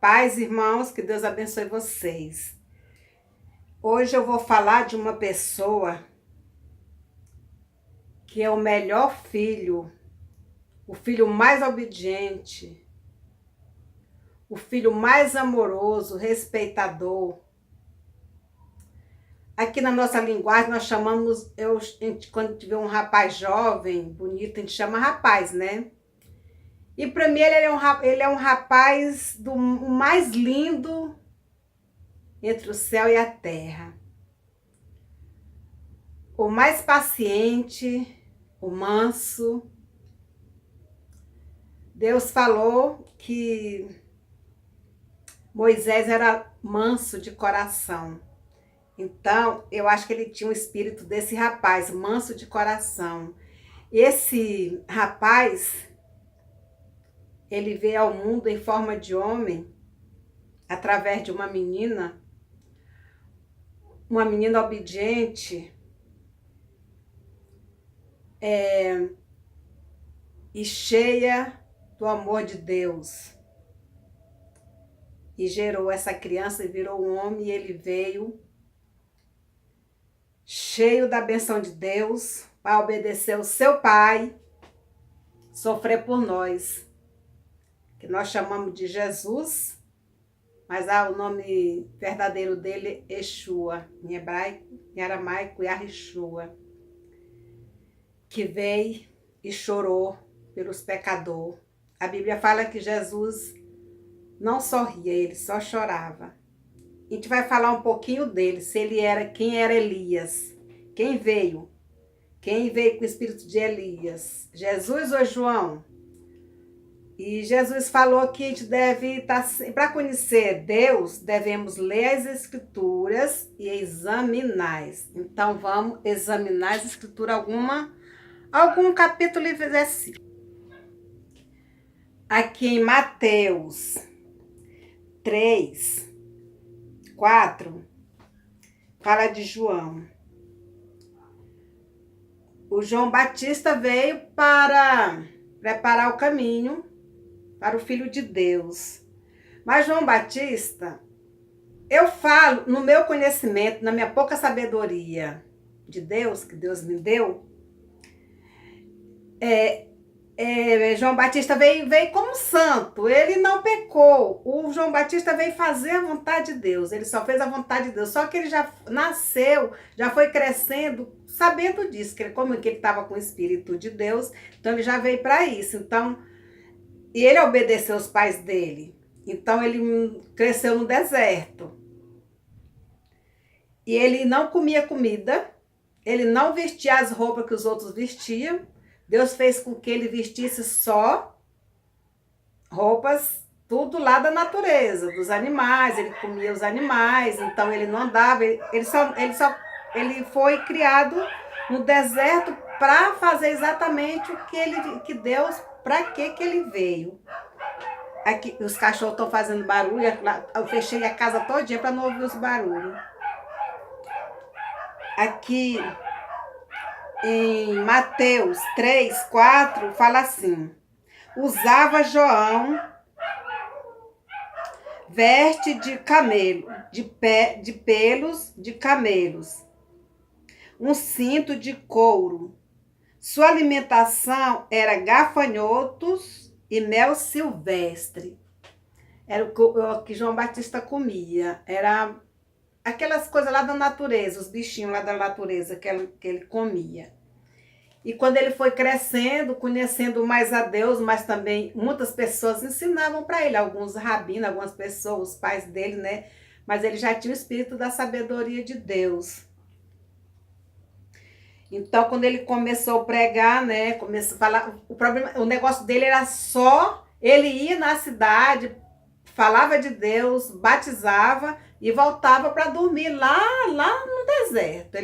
Paz, irmãos, que Deus abençoe vocês. Hoje eu vou falar de uma pessoa que é o melhor filho, o filho mais obediente, o filho mais amoroso, respeitador. Aqui na nossa linguagem nós chamamos, quando tiver um rapaz jovem, bonito, a gente chama rapaz, né? E para mim ele é um rapaz o mais lindo entre o céu e a terra. O mais paciente, o manso. Deus falou que Moisés era manso de coração. Então, eu acho que ele tinha um espírito desse rapaz, manso de coração. Esse rapaz, ele veio ao mundo em forma de homem, através de uma menina obediente, e cheia do amor de Deus. E gerou essa criança e virou um homem, e ele veio cheio da bênção de Deus para obedecer o seu pai, sofrer por nós, que nós chamamos de Jesus, mas o nome verdadeiro dele é Yeshua, em hebraico, em aramaico, Yahushua, que veio e chorou pelos pecadores. A Bíblia fala que Jesus não sorria, ele só chorava. A gente vai falar um pouquinho dele, se ele era, quem era Elias, quem veio com o espírito de Elias, Jesus ou João? E Jesus falou que a gente deve estar, para conhecer Deus, devemos ler as Escrituras e examinar. Então vamos examinar as Escrituras, algum capítulo e versículo. Aqui em Mateus 3, 4, fala de João. O João Batista veio para preparar o caminho para o Filho de Deus. Mas João Batista, eu falo no meu conhecimento, na minha pouca sabedoria de Deus, que Deus me deu, João Batista veio como santo, ele não pecou. O João Batista veio fazer a vontade de Deus, ele só fez a vontade de Deus, só que ele já nasceu, já foi crescendo, sabendo disso, como ele estava com o Espírito de Deus, então ele já veio para isso. Então, e ele obedeceu os pais dele, então ele cresceu no deserto. E ele não comia comida, ele não vestia as roupas que os outros vestiam. Deus fez com que ele vestisse só roupas, tudo lá da natureza, dos animais, ele comia os animais, então ele não andava, ele foi criado no deserto para fazer exatamente o que Deus, para que ele veio. Aqui os cachorros estão fazendo barulho, eu fechei a casa todinha para não ouvir os barulhos. Aqui em Mateus 3, 4, fala assim: usava João veste de camelo, de pelos de camelos, um cinto de couro. Sua alimentação era gafanhotos e mel silvestre. Era o que João Batista comia. Era aquelas coisas lá da natureza, os bichinhos lá da natureza que ele comia. E quando ele foi crescendo, conhecendo mais a Deus, mas também muitas pessoas ensinavam para ele, alguns rabinos, algumas pessoas, os pais dele, né? Mas ele já tinha o espírito da sabedoria de Deus. Então, quando ele começou a pregar, né? Começou a falar, o negócio dele era só, ele ia na cidade, falava de Deus, batizava e voltava para dormir lá no deserto.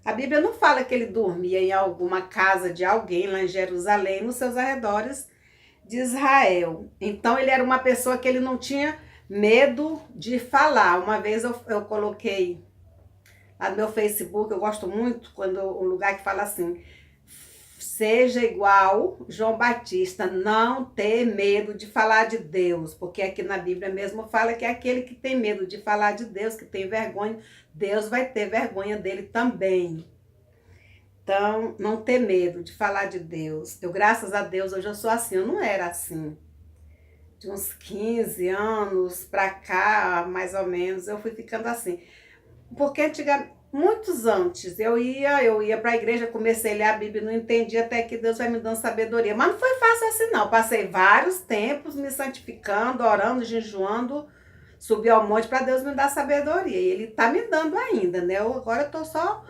A Bíblia não fala que ele dormia em alguma casa de alguém lá em Jerusalém, nos seus arredores de Israel. Então ele era uma pessoa que ele não tinha medo de falar. Uma vez eu coloquei lá no meu Facebook, eu gosto muito quando um lugar que fala assim: seja igual João Batista, não ter medo de falar de Deus, porque aqui na Bíblia mesmo fala que aquele que tem medo de falar de Deus, que tem vergonha, Deus vai ter vergonha dele também. Então, não ter medo de falar de Deus. Eu, graças a Deus, hoje eu sou assim, eu não era assim. De uns 15 anos pra cá, mais ou menos, eu fui ficando assim. Porque antigamente, muitos antes, eu ia para a igreja, comecei a ler a Bíblia, não entendi até que Deus vai me dando sabedoria. Mas não foi fácil assim não, passei vários tempos me santificando, orando, jejuando, subi ao monte para Deus me dar sabedoria. E Ele está me dando ainda, né? Agora eu estou só,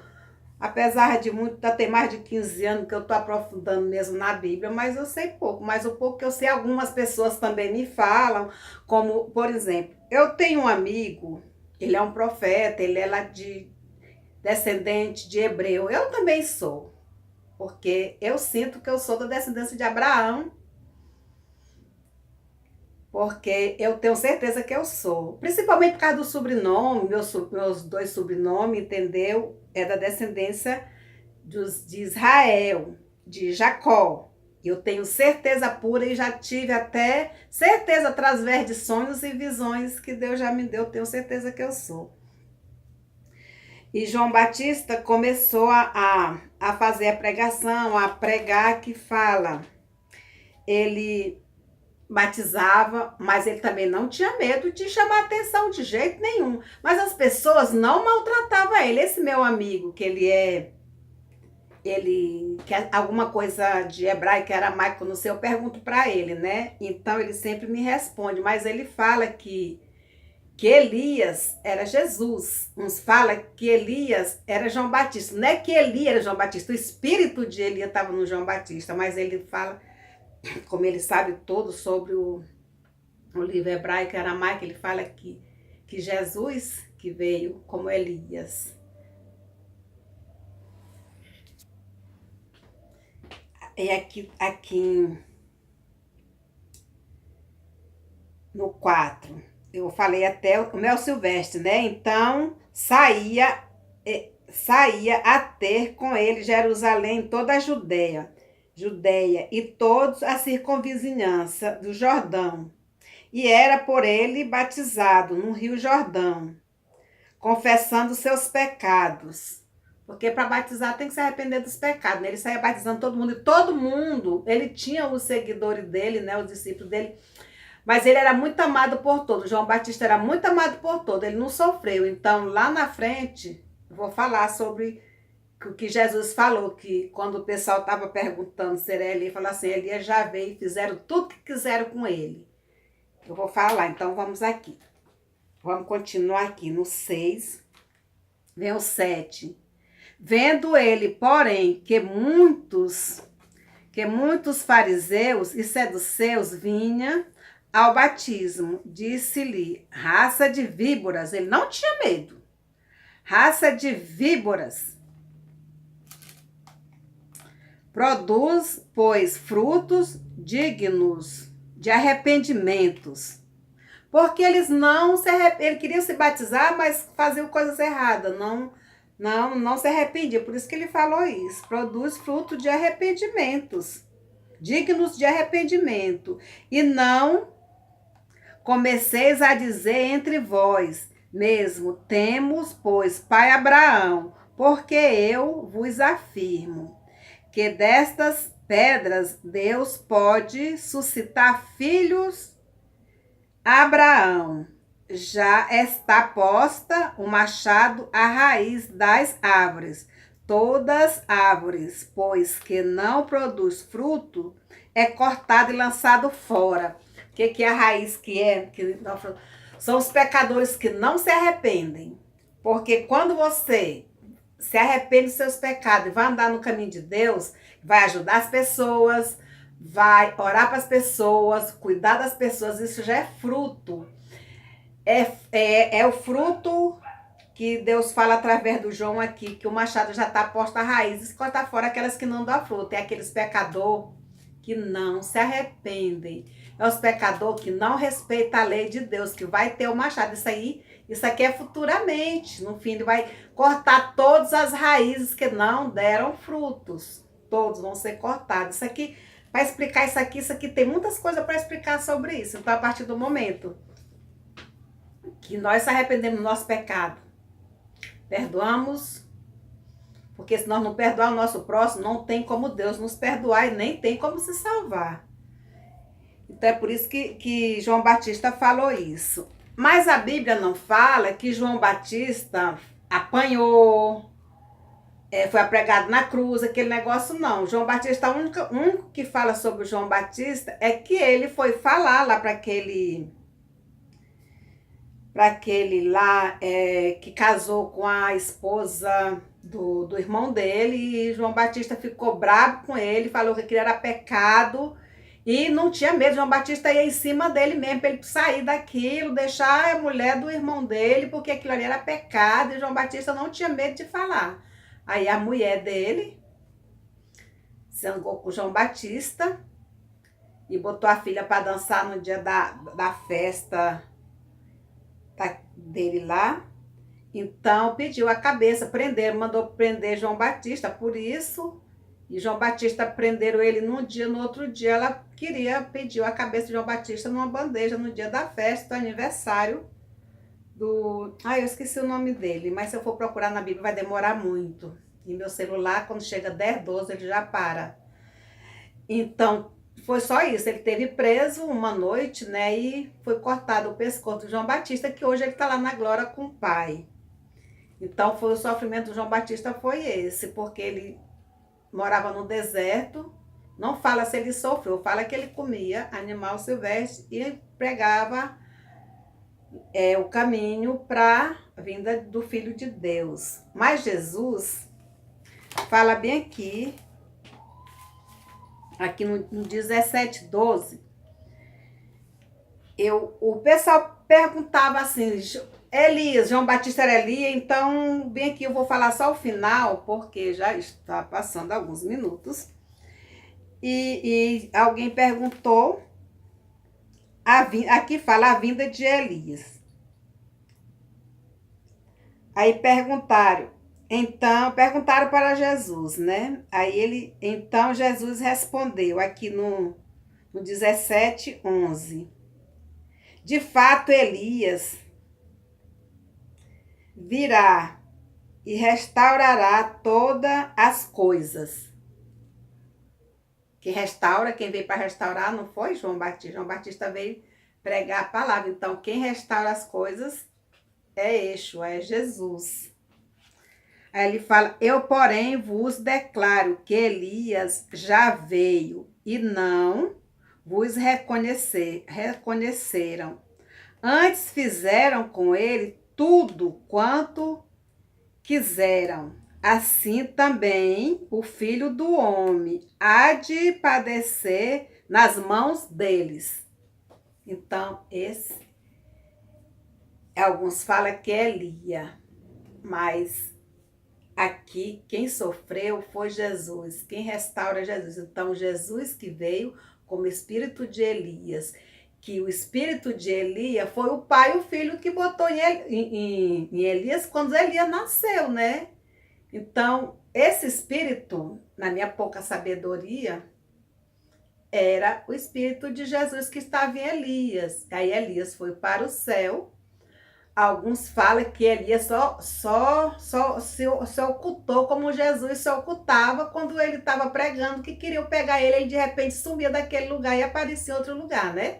apesar de muito, já ter mais de 15 anos que eu estou aprofundando mesmo na Bíblia, mas eu sei pouco. Mas o pouco que eu sei, algumas pessoas também me falam, como, por exemplo, eu tenho um amigo, ele é um profeta, ele é lá de descendente de hebreu. Eu também sou, porque eu sinto que eu sou da descendência de Abraão, porque eu tenho certeza que eu sou. Principalmente por causa do sobrenome, meus dois sobrenomes, entendeu? É da descendência de Israel, de Jacó. Eu tenho certeza pura e já tive até certeza através de sonhos e visões que Deus já me deu, tenho certeza que eu sou. E João Batista começou a fazer a pregação, a pregar que fala. Ele batizava, mas ele também não tinha medo de chamar atenção de jeito nenhum. Mas as pessoas não maltratavam ele. Esse meu amigo, que ele quer alguma coisa de hebraico, era Michael, não sei, eu pergunto para ele, né? Então ele sempre me responde, mas ele fala que Elias era Jesus. Uns falam que Elias era João Batista. Não é que Elias era João Batista, o espírito de Elias estava no João Batista, mas ele fala, como ele sabe todo sobre o livro hebraico aramaico, ele fala que Jesus que veio como Elias. E aqui no 4, eu falei até o Mel Silvestre, né? Então, saía a ter com ele Jerusalém, toda a Judeia e todos a circunvizinhança do Jordão. E era por ele batizado no Rio Jordão, confessando seus pecados. Porque para batizar tem que se arrepender dos pecados, né? Ele saía batizando todo mundo, e todo mundo, ele tinha os seguidores dele, né? Os discípulos dele, mas ele era muito amado por todos. João Batista era muito amado por todos, ele não sofreu. Então, lá na frente, eu vou falar sobre o que Jesus falou, que quando o pessoal estava perguntando se era Elias, ele falou assim, Elias já veio e fizeram tudo que quiseram com ele. Eu vou falar, então vamos aqui. Vamos continuar aqui no 6, vem o 7. Vendo ele, porém, que muitos fariseus e saduceus vinham ao batismo, disse-lhe, raça de víboras, ele não tinha medo, raça de víboras, produz, pois, frutos dignos de arrependimentos, porque eles não se arrependiam, ele queria se batizar, mas faziam coisas erradas, não se arrependia, por isso que ele falou isso, produz fruto de arrependimentos, dignos de arrependimento, e não comeceis a dizer entre vós mesmo, temos, pois, pai Abraão, porque eu vos afirmo que destas pedras Deus pode suscitar filhos a Abraão. Já está posta o machado à raiz das árvores. Todas árvores, pois que não produz fruto, é cortado e lançado fora. O que é a raiz que é? São os pecadores que não se arrependem. Porque quando você se arrepende dos seus pecados e vai andar no caminho de Deus, vai ajudar as pessoas, vai orar para as pessoas, cuidar das pessoas, isso já é fruto. É o fruto que Deus fala através do João aqui, que o machado já está posto a raízes, corta fora aquelas que não dão fruto. É aqueles pecadores que não se arrependem. É os pecadores que não respeitam a lei de Deus, que vai ter o machado. Isso aqui é futuramente. No fim, ele vai cortar todas as raízes que não deram frutos. todos vão ser cortados. Isso aqui, para explicar isso aqui tem muitas coisas para explicar sobre isso. Então, a partir do momento que nós se arrependemos do nosso pecado, perdoamos, porque se nós não perdoar o nosso próximo, não tem como Deus nos perdoar e nem tem como se salvar. Então é por isso que João Batista falou isso. Mas a Bíblia não fala que João Batista apanhou, foi apregado na cruz, aquele negócio não. João Batista, o único que fala sobre João Batista é que ele foi falar lá para aquele lá que casou com a esposa do irmão dele, e João Batista ficou bravo com ele, falou que aquilo era pecado e não tinha medo. João Batista ia em cima dele mesmo para ele sair daquilo, deixar a mulher do irmão dele, porque aquilo ali era pecado, e João Batista não tinha medo de falar. Aí a mulher dele zangou com João Batista e botou a filha para dançar no dia da festa dele lá. Então pediu a cabeça, mandou prender João Batista por isso. E João Batista prenderam ele num dia, no outro dia ela pediu a cabeça de João Batista numa bandeja no dia da festa, do aniversário eu esqueci o nome dele, mas se eu for procurar na Bíblia vai demorar muito. E meu celular, quando chega 10, 12, ele já para. Então, foi só isso. Ele teve preso uma noite, né? E foi cortado o pescoço do João Batista, que hoje ele está lá na glória com o Pai. Então, o sofrimento do João Batista foi esse, porque ele morava no deserto. Não fala se ele sofreu, fala que ele comia animal silvestre e pregava o caminho para a vinda do Filho de Deus. Mas Jesus fala bem aqui no 17:12, o pessoal perguntava assim, Elias, João Batista era Elias, então bem aqui eu vou falar só o final, porque já está passando alguns minutos, e alguém perguntou, aqui fala a vinda de Elias. Aí perguntaram para Jesus, né? Então Jesus respondeu aqui no 17:11. De fato, Elias virá e restaurará todas as coisas. Quem veio para restaurar não foi João Batista. João Batista veio pregar a palavra. Então, quem restaura as coisas é Yeshua, é Jesus. Aí ele fala, eu, porém, vos declaro que Elias já veio e não vos reconheceram. Antes fizeram com ele tudo quanto quiseram. Assim também o Filho do Homem há de padecer nas mãos deles. Então, alguns falam que é Elias, mas aqui quem sofreu foi Jesus, quem restaura é Jesus. Então, Jesus que veio como espírito de Elias, que o espírito de Elias foi o pai e o filho que botou em Elias quando Elias nasceu, né? Então, esse espírito, na minha pouca sabedoria, era o espírito de Jesus que estava em Elias. Aí Elias foi para o céu. Alguns falam que Elias só se ocultou como Jesus se ocultava quando ele estava pregando, que queriam pegar ele de repente sumia daquele lugar e aparecia em outro lugar, né?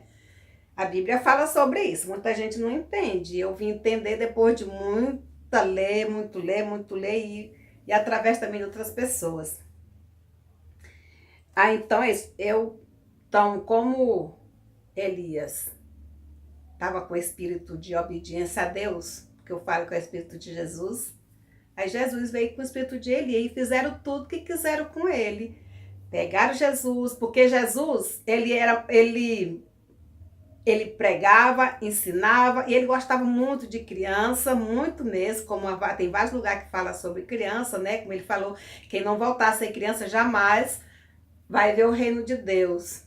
A Bíblia fala sobre isso, muita gente não entende. Eu vim entender depois de muito ler e através também de outras pessoas. Então é isso. Então, como Elias estava com o espírito de obediência a Deus, que eu falo que é o espírito de Jesus, aí Jesus veio com o espírito de Elias e fizeram tudo que quiseram com ele. Pegaram Jesus, porque Jesus, ele pregava, ensinava, e ele gostava muito de criança, muito mesmo, tem vários lugares que fala sobre criança, né? Como ele falou, quem não voltar a ser criança jamais vai ver o reino de Deus.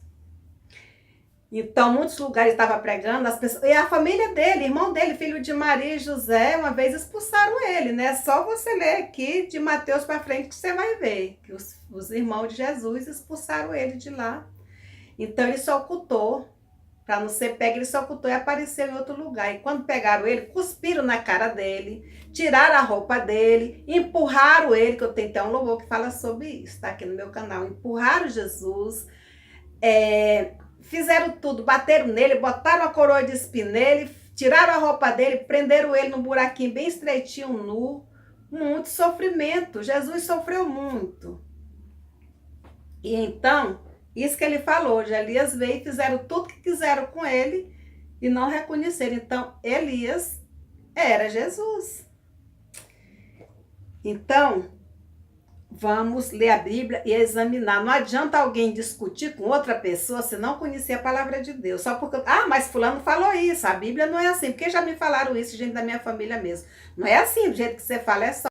Então, muitos lugares estava pregando, as pessoas, e a família dele, irmão dele, filho de Maria e José, uma vez expulsaram ele, né? Só você ler aqui de Mateus para frente que você vai ver que os irmãos de Jesus expulsaram ele de lá. Então ele se ocultou, para não ser pego, ele se ocultou e apareceu em outro lugar. E quando pegaram ele, cuspiram na cara dele, tiraram a roupa dele, empurraram ele, que eu tenho até um louvor que fala sobre isso, tá aqui no meu canal. Empurraram Jesus, fizeram tudo, bateram nele, botaram a coroa de espinho nele, tiraram a roupa dele, prenderam ele num buraquinho bem estreitinho, nu. Muito sofrimento. Jesus sofreu muito. E então, isso que ele falou, de Elias veio e fizeram tudo que quiseram com ele e não reconheceram. Então, Elias era Jesus. Então, vamos ler a Bíblia e examinar. Não adianta alguém discutir com outra pessoa se não conhecer a palavra de Deus. Só porque, mas fulano falou isso, a Bíblia não é assim. Porque já me falaram isso, gente da minha família mesmo. Não é assim, do jeito que você fala, é só